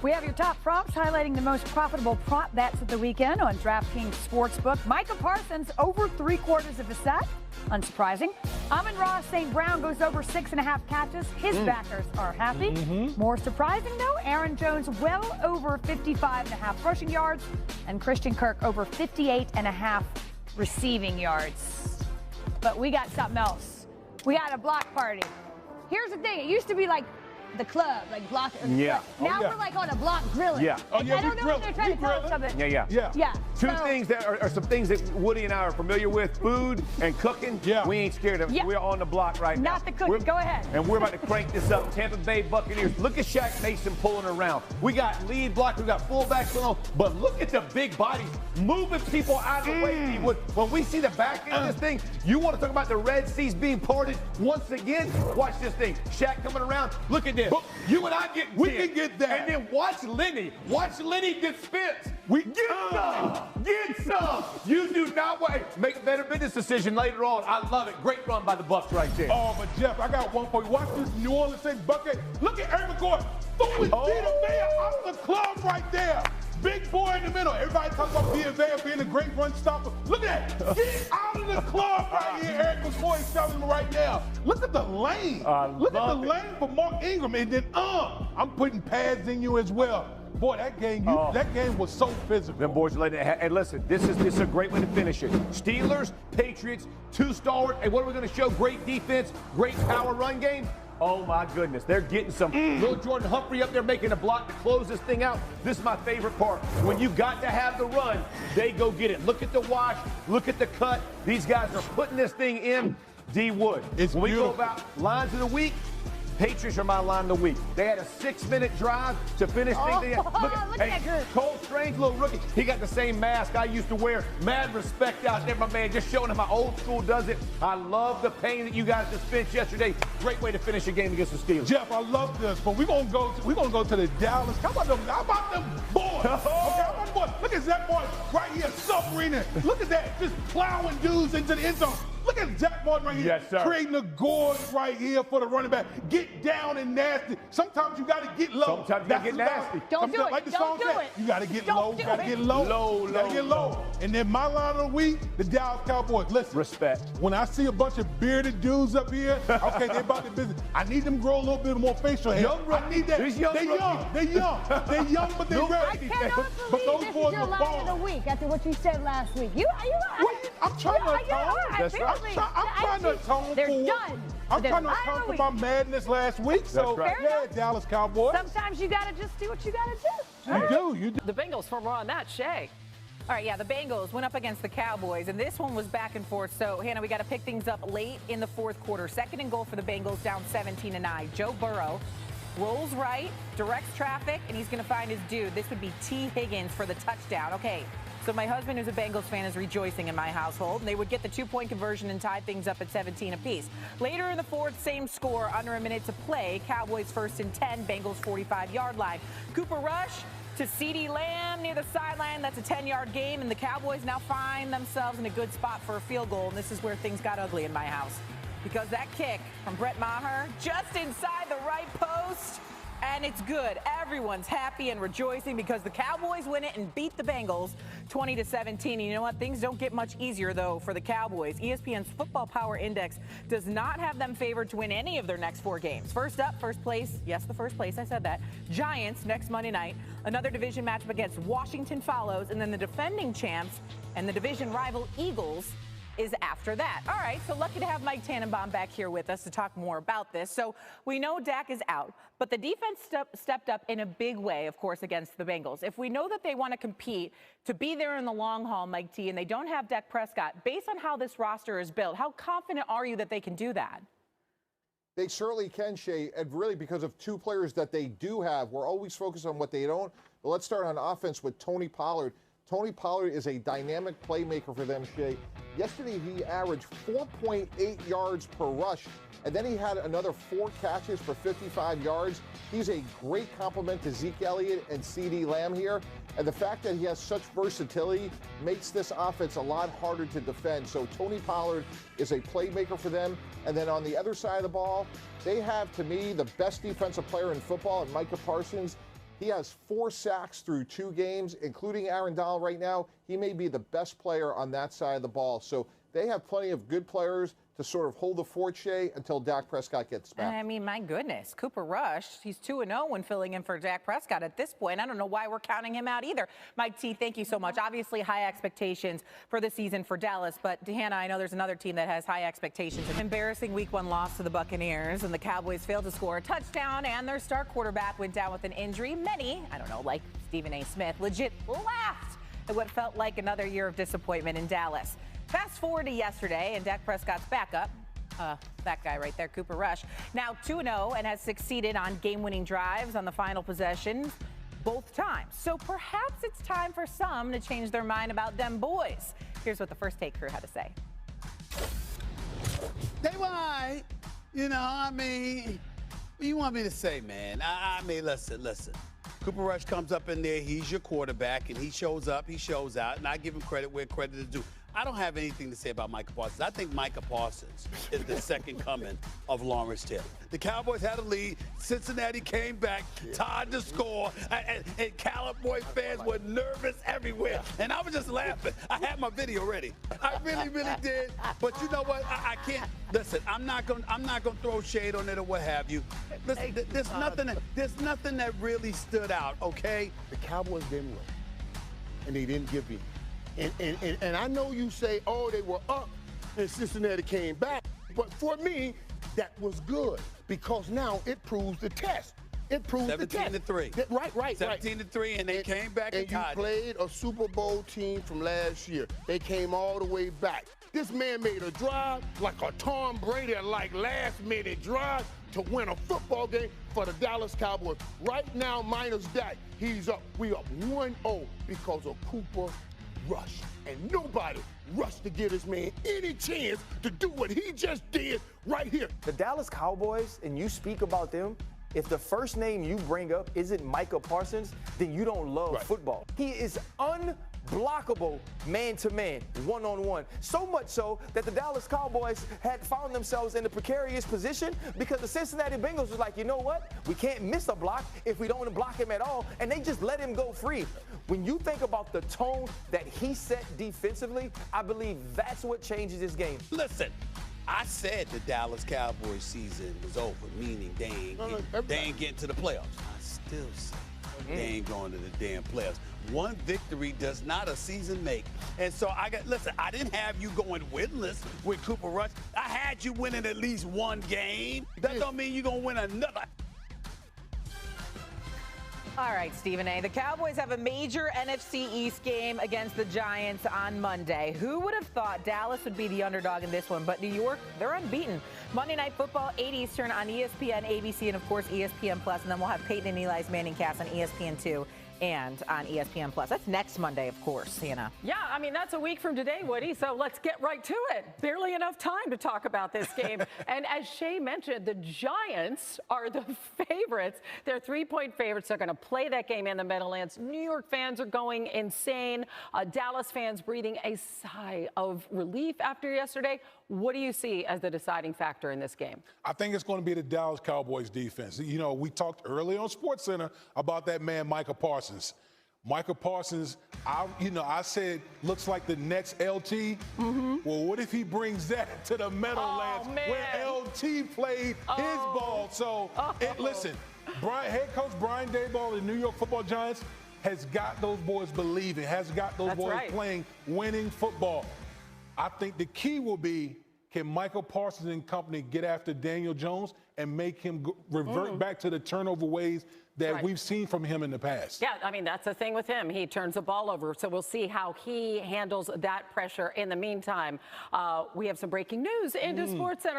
We have your top props highlighting the most profitable prop bets of the weekend on DraftKings Sportsbook. Micah Parsons over 3/4 of a set. Unsurprising. Amon-Ra St. Brown goes over 6.5 catches. His backers are happy. More surprising, though, Aaron Jones well over 55.5 rushing yards and Christian Kirk over 58.5 receiving yards. But we got something else. We got a block party. Here's the thing. It used to be like the club, like block. Yeah. Now we're like on a block grilling. Yeah. I don't know if they're trying to tell us something. Yeah. Two things that are some things that Woody and I are familiar with: food and cooking. Yeah. We ain't scared of it. Yeah. We're on the block right now. Not the cooking. Go ahead. And we're about to crank this up. Tampa Bay Buccaneers. Look at Shaq Mason pulling around. We got lead blockers. We got fullbacks on. But look at the big bodies moving people out of the way. When we see the back end of this thing, you want to talk about the Red Seas being parted once again? Watch this thing. Shaq coming around. Look at this. You and I we can get that. And then watch Lenny. Watch Lenny dispense. We get some. Get some. You do not wait. Make a better business decision later on. I love it. Great run by the Bucs right there. Oh, but Jeff, I got one for you. Watch this New Orleans Saints bucket. Look at Eric McCoy. Threw his man out the club right there. Big boy in the middle. Everybody talks about being there, being a great run stopper. Look at that. Get out of the club right here. Eric McCoy is telling him right now. Look at the lane. Look at the lane for Mark Ingram. And then, I'm putting pads in you as well. Boy, that game was so physical. Them boys are letting it. And listen, this is a great way to finish it. Steelers, Patriots, two stalwart. And what are we going to show? Great defense, great power run game. Oh, my goodness. They're getting some. Little Jordan Humphrey up there making a block to close this thing out. This is my favorite part. When you got to have the run, they go get it. Look at the wash. Look at the cut. These guys are putting this thing in. D. Wood. When we go about lines of the week, Patriots are my line of the week. They had a 6-minute drive to finish things. Look at that group. Cole Strange, little rookie. He got the same mask I used to wear. Mad respect out there, my man. Just showing him how old school does it. I love the pain that you guys dispensed yesterday. Great way to finish a game against the Steelers. Jeff, I love this, but we're gonna go to the Dallas. How about them boys? Okay, how about the boys? Look at that boy right here suffering it. Look at that, just plowing dudes into the end zone. Look at Zach Martin right here, yes, sir, creating a gorge right here for the running back. Get down and nasty. Sometimes you got to get low. Sometimes you got to get nasty. Don't do it. Like the song said, you got to get low. You got to get low. Low. Got to get low. And then my line of the week, the Dallas Cowboys. Listen. Respect. When I see a bunch of bearded dudes up here, okay, they're about their business. I need them to grow a little bit more facial hair. I need that. They're young. They're young, but they're ready. I cannot believe this is your line of the week after what you said last week. I'm trying to atone. I'm trying to atone They're for done. I'm trying to atone for my madness last week. So, yeah, Dallas Cowboys. Sometimes you got to just do what you got to do. You do. The Bengals for more on that, Shay. All right, yeah, the Bengals went up against the Cowboys, and this one was back and forth. So, Hannah, we got to pick things up late in the fourth quarter. Second and goal for the Bengals, down 17-9. Joe Burrow rolls right, directs traffic, and he's going to find his dude. This would be T. Higgins for the touchdown. Okay. So my husband, who's a Bengals fan, is rejoicing in my household. And they would get the 2-point conversion and tie things up at 17 apiece. Later in the fourth, same score, under a minute to play. Cowboys 1st and 10, Bengals 45-yard line. Cooper Rush to CeeDee Lamb near the sideline. That's a 10-yard game, and the Cowboys now find themselves in a good spot for a field goal. And this is where things got ugly in my house, because that kick from Brett Maher just inside the right post. And it's good. Everyone's happy and rejoicing because the Cowboys win it and beat the Bengals 20-17. And you know what? Things don't get much easier, though, for the Cowboys. ESPN's Football Power Index does not have them favored to win any of their next 4 games. First up, first place. Yes, the first place. I said that. Giants next Monday night. Another division matchup against Washington follows. And then the defending champs and the division rival Eagles is after that. All right, so lucky to have Mike Tannenbaum back here with us to talk more about this. So we know Dak is out, but the defense stepped up in a big way, of course, against the Bengals. If we know that they want to compete to be there in the long haul, Mike T, and they don't have Dak Prescott, based on how this roster is built, how confident are you that they can do that? They certainly can, Shay, and really because of 2 players that they do have. We're always focused on what they don't. But let's start on offense with Tony Pollard. Tony Pollard is a dynamic playmaker for them, Shay. Yesterday, he averaged 4.8 yards per rush, and then he had another 4 catches for 55 yards. He's a great complement to Zeke Elliott and CeeDee Lamb here. And the fact that he has such versatility makes this offense a lot harder to defend. So Tony Pollard is a playmaker for them. And then on the other side of the ball, they have, to me, the best defensive player in football, and Micah Parsons. He has 4 sacks through 2 games, including Aaron Donald right now. He may be the best player on that side of the ball. So they have plenty of good players to sort of hold the fort, Shea, until Dak Prescott gets back. I mean, my goodness, Cooper Rush, he's 2-0 when filling in for Dak Prescott at this point. I don't know why we're counting him out either. Mike T, thank you so much. Obviously, high expectations for the season for Dallas, but Hannah, I know there's another team that has high expectations. An embarrassing Week 1 loss to the Buccaneers, and the Cowboys failed to score a touchdown, and their star quarterback went down with an injury. Many, I don't know, like Stephen A. Smith, legit laughed at what felt like another year of disappointment in Dallas. Fast forward to yesterday, and Dak Prescott's backup, that guy right there, Cooper Rush, now 2-0 and has succeeded on game-winning drives on the final possessions both times. So perhaps it's time for some to change their mind about them boys. Here's what the First Take crew had to say. They were all right. You know, I mean, what you want me to say, man? I mean, listen. Cooper Rush comes up in there, he's your quarterback, and he shows up, he shows out, and I give him credit where credit is due. I don't have anything to say about Micah Parsons. I think Micah Parsons is the second coming of Lawrence Taylor. The Cowboys had a lead. Cincinnati came back, tied the score, and Cowboy fans were nervous everywhere. And I was just laughing. I had my video ready. I really did. But you know what? I can't. Listen, I'm not gonna throw shade on it or what have you. Listen, there's nothing that really stood out. Okay? The Cowboys didn't win, and they didn't give in. And I know you say, oh, they were up and Cincinnati came back. But for me, that was good because now it proves the test. It proves the test. 17-3. Right. 17-3, and they came back and tied. And you played a Super Bowl team from last year. They came all the way back. This man made a drive like a Tom Brady, like last-minute drive to win a football game for the Dallas Cowboys. Right now, minus Dak, he's up. We up 1-0 because of Cooper Rush, and nobody rushed to give this man any chance to do what he just did right here. The Dallas Cowboys, and you speak about them, if the first name you bring up isn't Micah Parsons, then you don't love football. He is unblockable man-to-man, one-on-one. So much so that the Dallas Cowboys had found themselves in a precarious position because the Cincinnati Bengals was like, you know what? We can't miss a block if we don't block him at all, and they just let him go free. When you think about the tone that he set defensively, I believe that's what changes this game. Listen, I said the Dallas Cowboys season was over, meaning they ain't getting to the playoffs. I still say they ain't going to the damn playoffs. One victory does not a season make. And so listen, I didn't have you going winless with Cooper Rush. I had you winning at least one game. That don't mean you're going to win another. All right, Stephen A. The Cowboys have a major NFC East game against the Giants on Monday. Who would have thought Dallas would be the underdog in this one? But New York, they're unbeaten. Monday Night Football, 8 Eastern on ESPN, ABC, and, of course, ESPN+. And then we'll have Peyton and Eli's Manning Cast on ESPN2 and on ESPN+. That's next Monday, of course, Hannah. Yeah, I mean, that's a week from today, Woody, so let's get right to it. Barely enough time to talk about this game. And as Shea mentioned, the Giants are the favorites. They're 3-point favorites. They're going to play that game in the Meadowlands. New York fans are going insane. Dallas fans breathing a sigh of relief after yesterday. What do you see as the deciding factor in this game? I think it's going to be the Dallas Cowboys defense. You know, we talked earlier on SportsCenter about that man, Micah Parsons. Micah Parsons, I said, looks like the next LT. Well, what if he brings that to the Meadowlands where LT played his ball? So, listen, head coach Brian Daboll of the New York Football Giants has got those boys believing, has got those boys playing winning football. I think the key will be, can Michael Parsons and company get after Daniel Jones and make him revert back to the turnover ways that we've seen from him in the past? Yeah, I mean, that's the thing with him. He turns the ball over, so we'll see how he handles that pressure. In the meantime, we have some breaking news into SportsCenter.